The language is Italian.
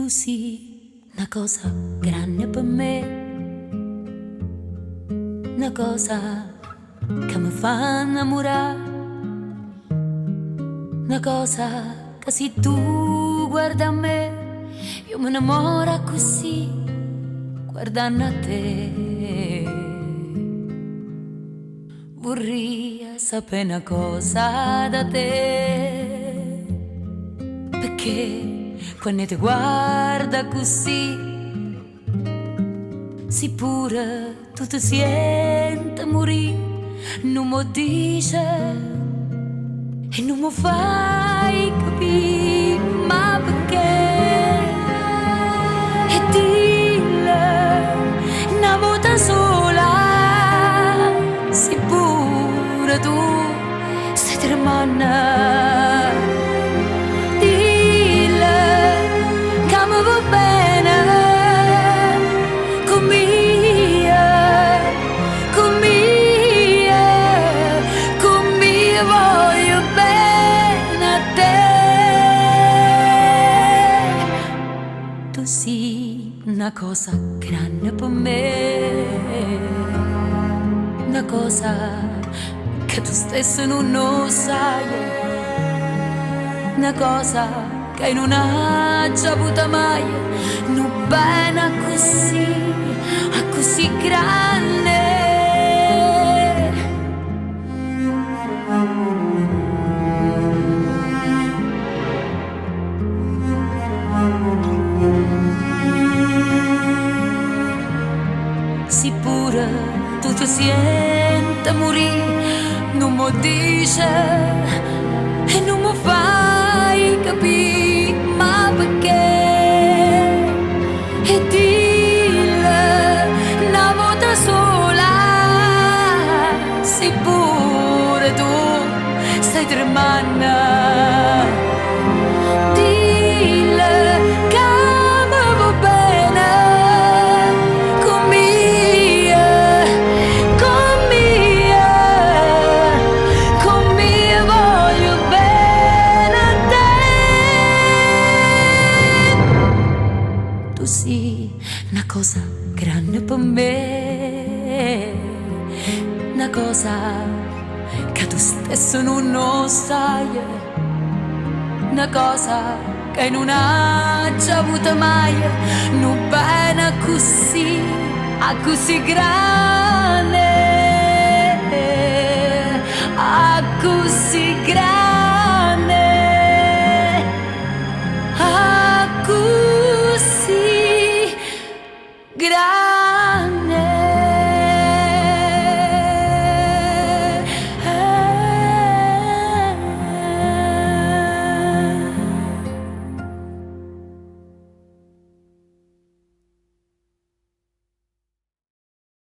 Tu sei una cosa grande per me, una cosa che mi fa innamorare, una cosa che se tu guardi a me io mi innamoro così, guardando a te. Vorrei sapere una cosa da te, perché quando ti guarda così, si pure tu ti senti morire, non mi dice e non mi fai capire, ma perché? E dille una volta sola, si pure tu stai tremando. Sì, una cosa grande per me, una cosa che tu stesso non lo sai, una cosa che non hai già avuto mai, non bene così grande. Si pure tu ti senti morire, non mi dice e non mi fai capire, ma perché? E dille una volta sola, si pure tu stai tremando. Tu sei una cosa grande per me, una cosa che tu stesso non lo sai, una cosa che non hai già avuto mai, non bene così grande, così grande.